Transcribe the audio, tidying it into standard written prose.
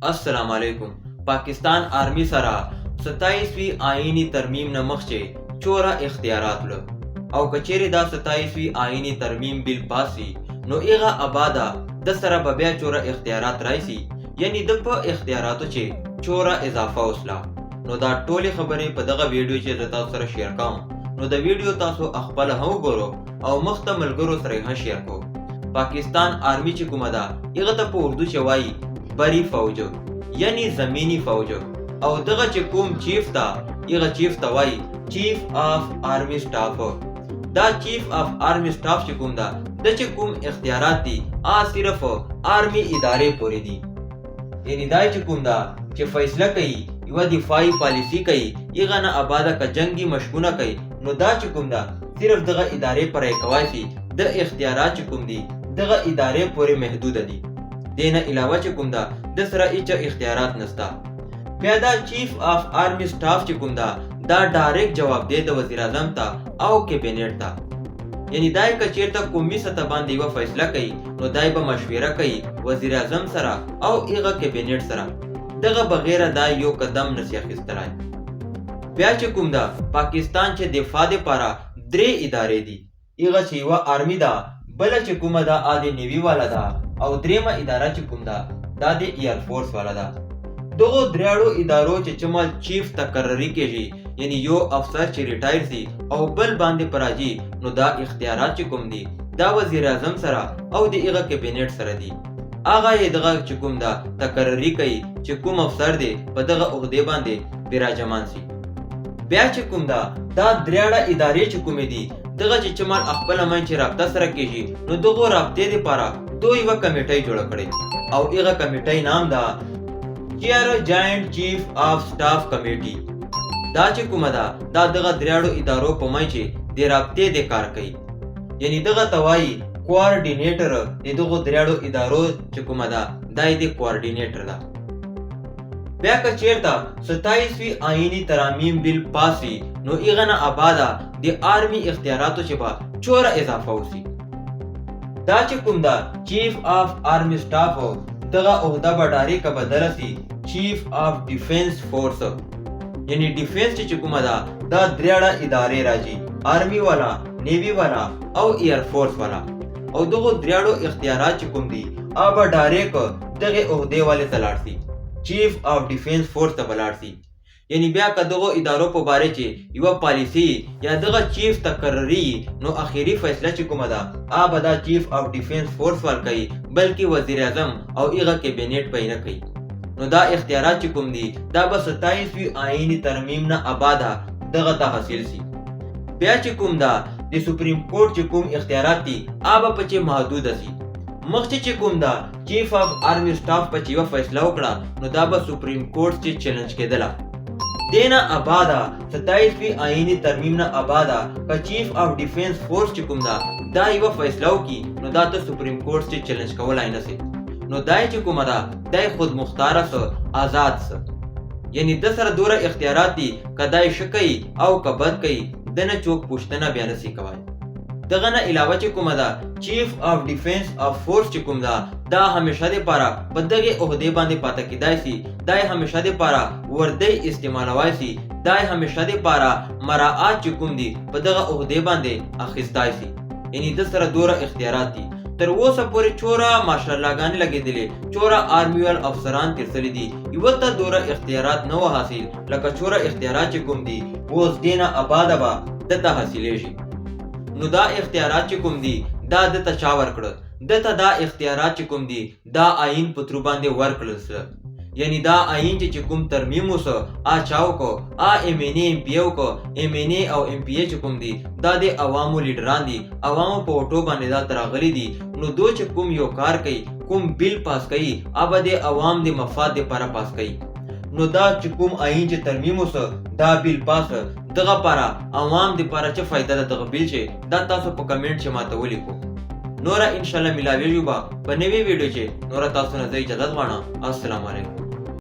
अस्सलाम वालेकुम। पाकिस्तान आर्मी सरा 27वीं आईनी तरमीम न मखचे चोरा इख्तियारात लो او कचेरी دا 27वीं आईनी तरमीम बिल पासी नो ایغا आबादा د سره بیا چورا اختیارات رایسی یعنی د په اختیاراتو چې چورا اضافه وسلا نو دا ټولي خبرې په دغه ویډیو چې د تاسو سره شیر کوم نو د ویډیو تاسو خپل هم ګورو او مختمل ګورو سره هم شیر کو پاکستان آرمی چې کومه ده ایغه ته په اردو چې وایي بری فوج یعنی زمینی فوج او دغه چې کوم چیف تا ایغه چیف تا وایي چیف آف آرمی سٹاف دا چیف آف آرمی سٹاف چې کوم ده د چې کوم اختیارات دي صرف آرمی ادارې پورې دي یعنی دا چې کوم ده چې فیصله کوي یو دفاعي پالیسی کوي ایغه نه آباده کا جنگي مشکونه کوي نو دا چې کوم ده صرف دغه ادارې پرې کوي سي د اختیارات چې کوم دي دغه ادارې پورې محدود دي دینه علاوه چې کوم ده د سره هیڅ اختیارات نشته بیا دا چیف آف آرمی سٹاف چې کوم ده دا ډایرکټ جواب دی د وزیر اعظم ته او کابینټ ته یعنی دای کچیرته قومي سطح باندې یو فیصله کوي نو دای به مشوره کوي وزیر اعظم سره او ایغه کابینټ سره دغه بغیر دا یو قدم نشي اخیستلای بیا چې کوم ده پاکستان چې دفاع لپاره درې ادارې دي ایغه چې یو آرمی ده بل چې کومه ده د نیوی والا ده او دریمه اداره چې کوم ده دا د ایر فورس والا ده دغه دریاړو ادارو چې چمل چیف تقرری کېږي یعنی یو افسر چې ریټایر سي او بل باندې پراجي نو دا اختیارات چې کوم دي دا وزیر اعظم سره او د ایغه کابینټ سره دي اغه یې دغه چې کوم دا تقرری کوي چې کوم افسر دی په دغه عہده باندې براجمان سي بیا چې کوم دا دریاړه ادارې چې کوم دي دغه چې چمل خپل مې چې رابطه سره کېږي نو دغه رابطې لپاره دوی یو کمیټه جوړ کړي او ایغه کمیټه نام دا چیر جاینټ چیف آف سٹاف کمیټي دا چې کومه ده دا دغه دریاړو ادارو په مای چې د رابطې د کار کوي یعنی دغه توای کوارډینیټر د دغه دریاړو ادارو چې کومه ده دای د کوارډینیټر ده بیا که چیرته 27وی آئینی ترامیم بل پاسی نو ایغه نه آباده د آرمی اختیاراتو چې به چوره اضافه وسی دا چې کوم ده چیف آف آرمی سٹاف دغه عہده به ډایرکټ بدل سي چیف آف ډیفنس فورس یعنی ډیفنس چې کومه ده دا دریاړه ادارې راځي آرمی والا نیوی والا او ایر فورس والا او دغه دریاړو اختیارات چې کوم دي اب ډایرکټ دغه عہده والے تلاړ سي چیف آف ډیفنس فورس ته بلاړ سي یعنی بیا که دغه ادارو په باره چې یو پالیسی یا دغه چیف تقرری نو اخیری فیصله چې کومه ده اب دا چیف آف ډیفنس فورس ور کوي بلکې وزیر اعظم او ایغه کابینټ پې نه کوي نو دا اختیارات چې کوم دي دا به 27وی آئینی ترمیم نه آباده دغه ته حاصل سي بیا چې کوم دا د سپریم کورټ چې کوم اختیارات دي هغه په چې محدود سي مخکې چې کوم دا چیف آف آرمی سٹاف په چې یو فیصله وکړه نو دا به سپریم کورټ چې چیلنج کېدله دینا آباده 27وی آئینی ترمیم نه آباده که چیف آف ډیفنس فورس چې کوم دا یو فیصله وکړي نو دا ته سپریم کورټ چې چیلنج کولای نه سي نو دای چې کومه ده دای خود مختاره سه آزاد سه یعنی د سره دوره اختیارات دي کدای شکای او کبد کوي دنه چوک پوښتنه بیان سي کوي دغه نه علاوه چې کومه ده چیف آف ډیفنس آف فورس چې کوم دا همیشه لپاره په دغه عہده باندې پاتې کیدای سي دای همیشه لپاره وردی استعمالوي سي دای همیشه لپاره مراعات چې کوم دي په دغه عہده باندې اخیستای سي یعنی د سره دوره اختیارات دي تر اوسه پورې چورا ماشاءالله غانې لګېدلې چورا آرمیوال افسران ترسلی دي یو ته دوره اختیارات نه و حاصل لکه چورا اختیارات چې کوم دي اوس دینه آباده به دته حاصلېږي نو دا اختیارات چې کوم دي دا دته چا ورکړه دته دا اختیارات چې کوم دي دا آئین په تر باندې ورکړل سره یعنی دا آئین چې کوم ترمیم وسه چاو کو ایم این ایم پی او کو ایم این ای او ام پی ای چې کوم دي دا د عوامو لیډران دي عوامو په وټو باندې دا تراغلي دي نو دو چې کوم یو کار کوي کوم بیل پاس کوي اب د عوام د مفاد لپاره پاس کوي نو دا چې کوم آئین چې ترمیم وسه دا بیل پاس دغه لپاره عوام د لپاره چې فائدہ ده دغه بیل چې دا تاسو په کمنټ چې ماته ولیکو نورا ان شاء الله ملاویږو په نوې ویډیو چې نورا تاسو نه اجازه غواړم السلام علیکم